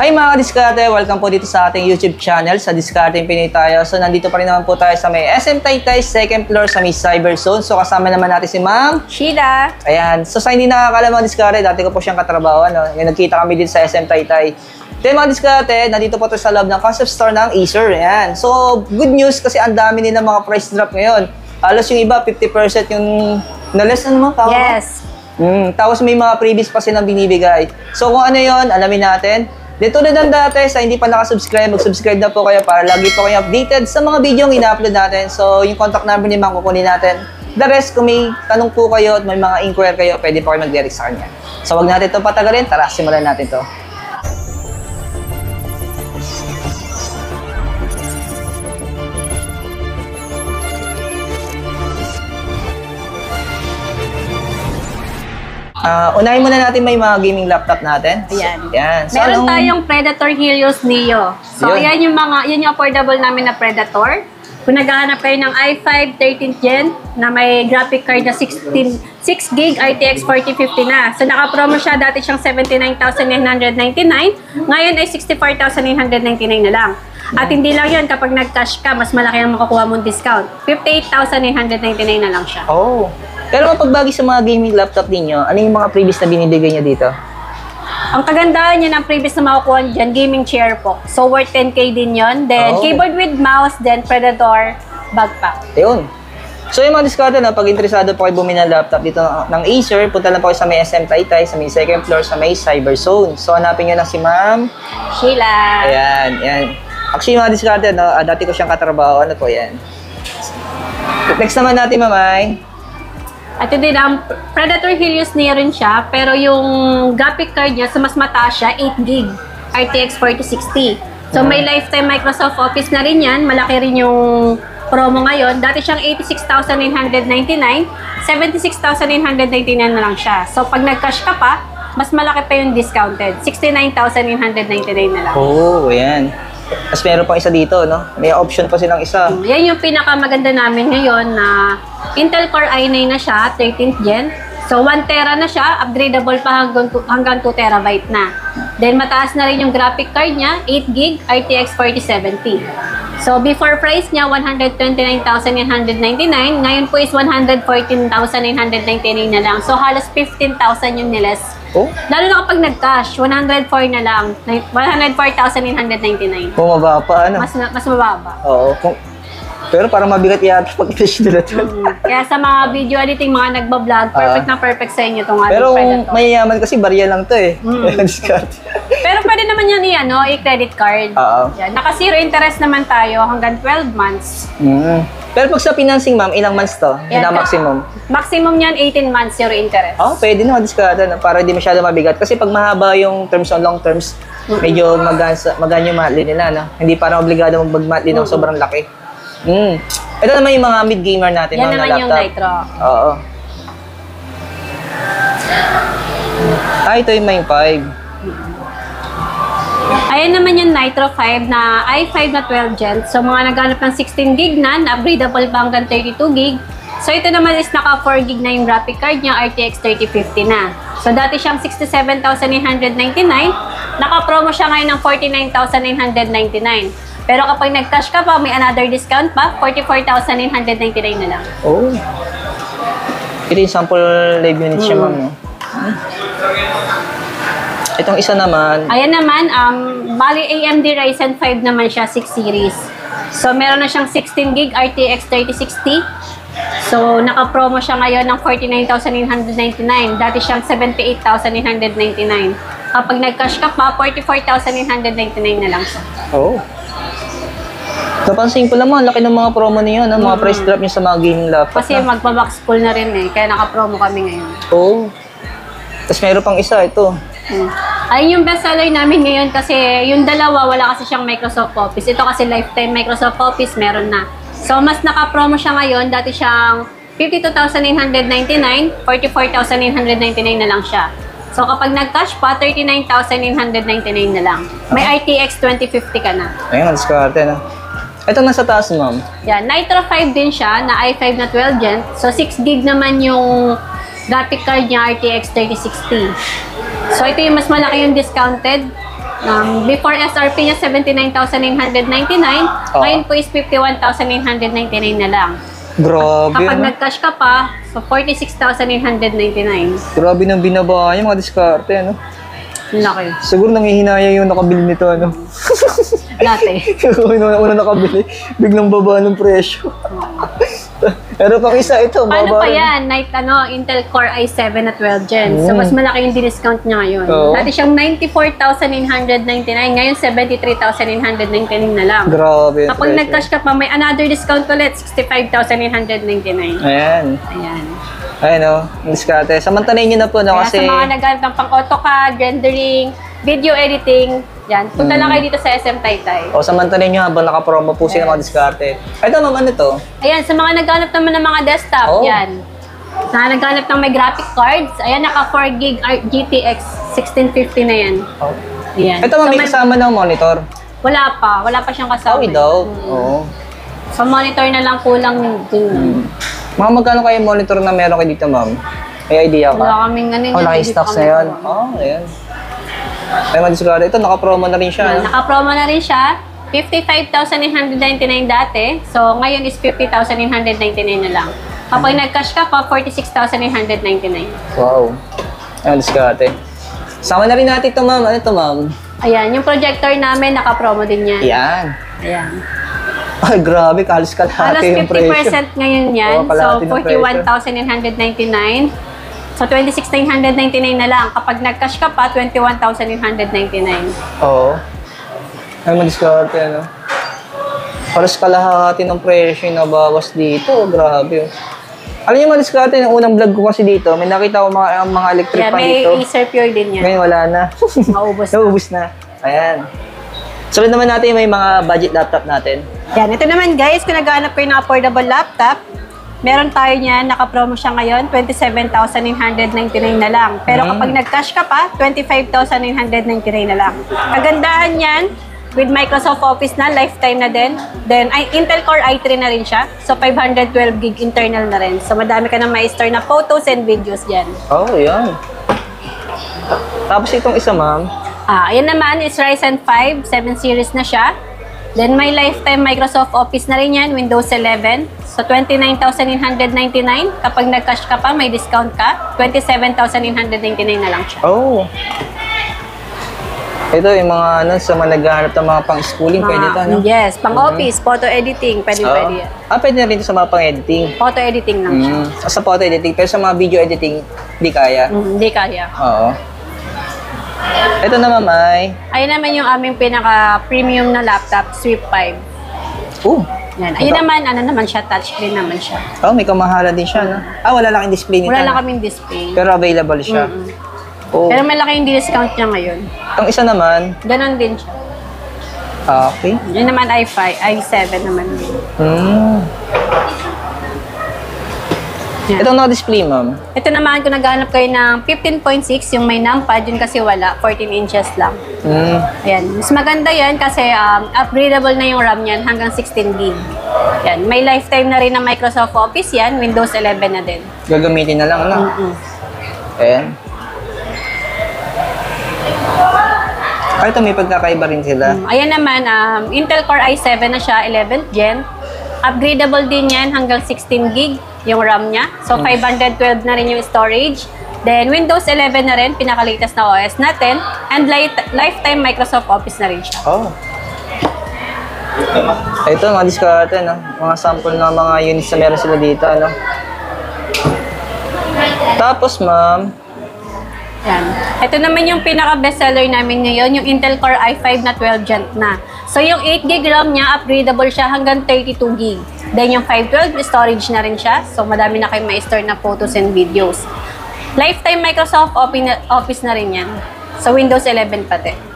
Hi mga kadiskarte! Welcome po dito sa ating YouTube channel sa Discarding Pinoy tayo. So nandito pa rin naman po tayo sa may SM Taytay, second floor sa may Cyber Zone. So kasama naman natin si Ma'am Sheila. Ayan. So sa hindi nakakala mga diskarte, dati ko po siyang katrabaho. Yung nagkita kami din sa SM Taytay. Then mga diskarte, nandito po tayo sa loob ng concept store ng Acer. Ayan. So good news kasi ang dami nila mga price drop ngayon. Halos yung iba, 50% yung na-less na naman. Yes. Tapos may mga previous pa silang binibigay. So kung ano yon, alamin natin. Dito na lang dati, sa hindi pa nakasubscribe, mag-subscribe na po kayo para lagi po kayo updated sa mga video yung ina-upload natin. So, yung contact number ni Ma'am kukunin natin. The rest, kung may tanong po kayo at may mga inquiry kayo, pwede po kayo mag-direct sa kanya. So, wag natin itong patagalin. Tara, simulan natin to. Unahin muna natin may mga gaming laptop natin. Ayan. Yan. So, meron tayong Predator Helios Neo. So, yan yung affordable namin na Predator. Kung naghahanap kayo ng i5 13th Gen na may graphic card na 6GB RTX 4050 na. So, naka-promo siya. Dati siyang 79,999. Ngayon ay 64,999 na lang. At hindi lang yun, kapag nag-cash ka, mas malaki ang makukuha mong discount. 58,999 na lang siya. Oh. Pero mapagbagi sa mga gaming laptop ninyo, ano yung mga previous na binibigay nyo dito? Ang kagandahan niya ng previous na makukuha dyan, gaming chair po. So, worth 10K din yon. Then, keyboard with mouse, then Predator backpack. Ayun. So, yung mga diskarte na, pag interesado po kayo bumili ng laptop dito ng Acer, punta lang po kayo sa may SM Taytay, sa may second floor, sa may Cyber Zone. So, hanapin nyo na si Ma'am Sheila. Ayan, yan. Actually, mga diskarte, no, dati ko siyang katrabaho. Ano po yan? Next naman natin, Mamay. At hindi lang, Predator Helios Neo rin siya, pero yung graphic card niya, so mas mataas siya, 8GB RTX 4060. So may lifetime Microsoft Office na rin yan, malaki rin yung promo ngayon. Dati siyang 86,999, 76,999 na lang siya. So pag nag-cash ka pa, mas malaki pa yung discounted, 69,999 na lang. Oh, ayan. Tapos meron pang isa dito, no? May option pa silang isa. Yan yung pinakamaganda namin ngayon na Intel Core i9 na siya, 13th Gen. So, 1 tera na siya, upgradable pa hanggang 2 terabyte na. Then, mataas na rin yung graphic card niya, 8GB RTX 4070. So, before price niya, 129,999. Ngayon po is 114,999 na lang. So, halos 15,000 yung niles. Oh? Lalo na kapag nag-cash, 104 na lang. 104,999. Bumaba pa, ano? Mas mababa. Oo. Pero parang mabigat yata pag cash nila ito. Kaya sa mga video editing, mga nagbablog, perfect na perfect sa inyo itong pero Predator. mayayaman kasi barya lang to eh. Pero pwede naman yan i-credit card. Yan. Naka-zero interest naman tayo hanggang 12 months. Pero pag sa financing, ma'am, ilang months to? Yan, na maximum? Maximum yan, 18 months, zero interest. Pwede na madiskada na para hindi masyado mabigat. Kasi pag mahaba yung terms on long terms, medyo magaan yung monthly nila. No? Hindi parang obligado mag-monthly ng sobrang laki. Ito naman yung mga mid-gamer natin. Yan mga naman laptop. yung Nitro. Oo. Ito yung Main 5. Ayan naman yung Nitro 5 na i5 na 12 Gen. So, mga naghanap ng 16GB na, upgradable pa hanggang 32GB. So, ito naman is naka 4GB na yung graphic card niya, RTX 3050 na. So, dati siyang 67,999. Naka-promo siya ngayon ng 49,999. Pero kapag nag-cash ka pa, may another discount pa, 44,999 na lang. Oh. Ito yung sample live unit siya, ma'am. No? Itong isa naman. Ayan naman, bali AMD Ryzen 5 naman siya, 6 series. So, meron na siyang 16GB RTX 3060. So, naka-promo siya ngayon ng 49,999. Dati siyang 78,999. Kapag nag-cash ka pa, 44,999 na lang siya. Oh. Napansin ko naman, laki ng mga promo niyo, no? Mga price drop niyo sa mga gaming laptop. Kasi magbabox full na rin eh, kaya naka-promo kami ngayon. Oh. Tapos meron pang isa, ito. Ayun yung best seller namin ngayon kasi yung dalawa, wala kasi siyang Microsoft Office. Ito kasi lifetime Microsoft Office, meron na. So, mas naka-promo siya ngayon. Dati siyang 52,999, 44,999 na lang siya. So, kapag nag-cash pa, 39,999 na lang. May RTX 2050 ka na. Ayun, diskarte na. Ito nasa taas, ma'am. Yan, Nitro 5 din siya, na i5 na 12 Gen. So, 6GB naman yung graphic card niya, RTX 3060. So, ito yung mas malaki yung discounted. Before SRP niya, 79,999. Ngayon po is 51,999 na lang. Grabe, Kapag ano? nag-cash ka pa, so 46,999. Grabe nang binaba yung mga diskarte, ano? Laki. Siguro nangihinaya yung nakabili nito, ano? Dati. Una nakabili, biglang baba ng presyo. Pero pang isa ito, Paano baba pa rin. yan? Intel Core i7 na 12 Gen. So, mas malaki yung discount niya ngayon. Oo. Dati siyang 94,999. Ngayon, 73,999 na lang. Grabe. Kapag presyo. nag-cash ka pa, may another discount ulit. 65,999. Ayan. Ayan. Ayun, no? Diskarte. Samantalayin nyo na po, no? Kaya Kasi... sa mga naghanap ng pang AutoCAD, rendering, video editing, yan. Punta lang kayo dito sa SM Taytay. O, samantalayin nyo habang nakapromo po sila mga diskarte. Ay, ito, ma'am, ano to? Ayan, sa mga naghanap naman ng mga desktop, Oh. yan. Sa mga naghanap ng may graphic cards, ayan, naka 4GB GTX 1650 na yan. Oh. Ayan. Ito, ma'am, may may- kasama ng monitor. Wala pa siyang Oh, kasama. without. Oo. Sa monitor na lang kulang din. Mga magkano kayo monitor na meron kayo dito, ma'am? May idea ka? Wala kaming ano Oh, naka-stocks na yun. Oh, ayan. Ay, mga diskarte. Ito, naka-promo na rin siya. Ayan, no? naka-promo na rin siya. 55,999 dati. So, ngayon is 50,999 na lang. Kapag nag-cash ka pa, 46,999. Wow. Ayan, diskarte. Sama na rin natin ito, ma'am. Ano ito, ma'am? Ayan, yung projector namin, naka-promo din yan. Ayan. Ayan. Ay, grabe. Kalos Halos kalahati yung presyo. 50% ngayon yan. Oo, kalahati So, ng presyo. 41,999. So, 26,999 na lang. Kapag nag-cash ka pa, 21,999. Oo. Ay, madiskarte, ano? Halos kalahati ng presyo yung nabawas dito. Grabe, oh. Alam niyo, madiskarte, yung unang vlog ko kasi dito, may nakita ko mga electric Yan, pan may dito. Acer Pure din yan. Ngayon, wala na. Maubos na. Naubos na. Ayan. Sunod naman natin may mga budget laptop natin. Yan, ito naman guys, kung naghahanap kayo ng affordable laptop, meron tayo niyan, naka-promo siya ngayon, 27,999 na lang. Pero kapag nag-cash ka pa, 25,999 na lang. Kagandahan niyan, with Microsoft Office na, lifetime na din. Then, Intel Core i3 na rin siya. So, 512 gig internal na rin. So, madami ka na ma-store na photos and videos dyan. Oh, yan. Tapos itong isa, ma'am. Ayan naman is Ryzen 5, 7 series na siya. Then may lifetime Microsoft Office na rin yan, Windows 11. So 29,999. Kapag nag-cash ka pa, may discount ka. 27,999 na lang siya. Oh. Ito yung mga ano, sa mga naghahanap ng mga pang-schooling, pwede ito, no? Yes, pang-office, photo editing, pwede yan. Pwede na rin ito sa mga pang-editing. Photo editing lang siya. Sa photo editing, pero sa mga video editing, hindi kaya. Hindi kaya. Oo. Ito naman ay... Ayun naman yung aming pinaka-premium na laptop, Swift 5. Oh, Yan. Ayun naman, ano naman siya, touchscreen naman siya. may kamahalan din siya, no? Wala lang yung display nito. Wala lang no? kaming display. Pero available siya. Oh. Pero malaki yung discount niya ngayon. Itong isa naman, Ganon din siya. okay. Yun naman i7 naman din. Yan. Itong naka-display, ma'am. Ito naman, kung naghahanap kayo ng 15.6, yung may numpad, yun kasi wala, 14 inches lang. Ayan. Mas maganda yan kasi upgradable na yung RAM niyan hanggang 16 gig. Yan. May lifetime na rin ng Microsoft Office yan, Windows 11 na din. Gagamitin na lang, ano? Ayan. Ito may pagkakaiba rin sila. Ayan naman, Intel Core i7 na siya, 11th Gen. Upgradable din yan hanggang 16 gig yung RAM niya. So, 512 na rin yung storage. Then, Windows 11 na rin, pinaka-latest na OS natin. And lifetime Microsoft Office na rin siya. Oh. Ito, mga diskarte, no? Mga sample ng mga units na meron sila dito, ano? Tapos, ma'am, Yan. Ito naman yung pinaka-bestseller namin ngayon, yung Intel Core i5 na 12 Gen na. So, yung 8 GB RAM niya, upgradable siya hanggang 32 GB. Then, yung 512 storage na rin siya. So, madami na kayong ma-store na photos and videos. Lifetime Microsoft Office na rin yan. So, Windows 11 pati.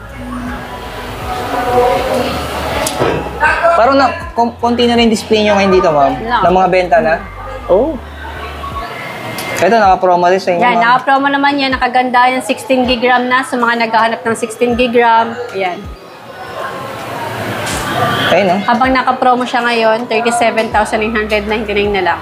parang konti na rin display nyo ngayon dito, ma'am. No. Ng mga benta na. Oh. Ito, naka-promo rin sa inyo, Yan, ma'am. naka-promo naman yan. Nakaganda yung 16 GB RAM na sa mga naghahanap ng 16 GB RAM. Ayan. Ayun, no? Habang naka-promo siya ngayon, 37,999 na lang.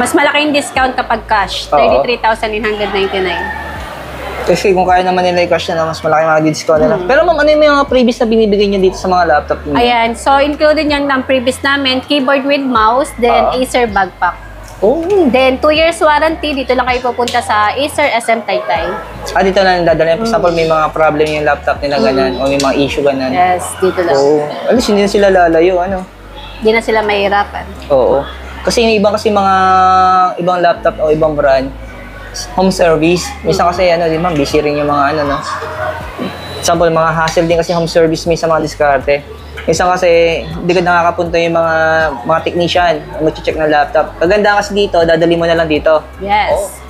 Mas malaki yung discount kapag cash, Oo. 33,999. Kasi kung kaya naman nila i-cash na, mas malaki mga discount nila. Pero ma'am, ano yung mga previous na binibigay niyo dito sa mga laptop niyo? Ayan, so included yan ng previous namin, keyboard with mouse, then Acer backpack. Oh. Then 2 years warranty, dito lang kayo pupunta sa Acer SM Taytay. Dito na dadalhin. For example, may mga problem yung laptop nila ganun, o may mga issue ganun. Yes, dito lang. Oo. Alis, hindi na sila lalayo, ano? Hindi na sila mahirapan. Oo. Kasi yung ibang kasi mga ibang laptop o ibang brand, home service. Minsan kasi ano, di ba, busy rin yung mga ano, no? Example, mga hassle din kasi home service minsan mga diskarte. Minsan kasi hindi ka nakakapunta yung mga technician na mag-check ng laptop. Kaganda kasi dito, dadali mo na lang dito. Yes.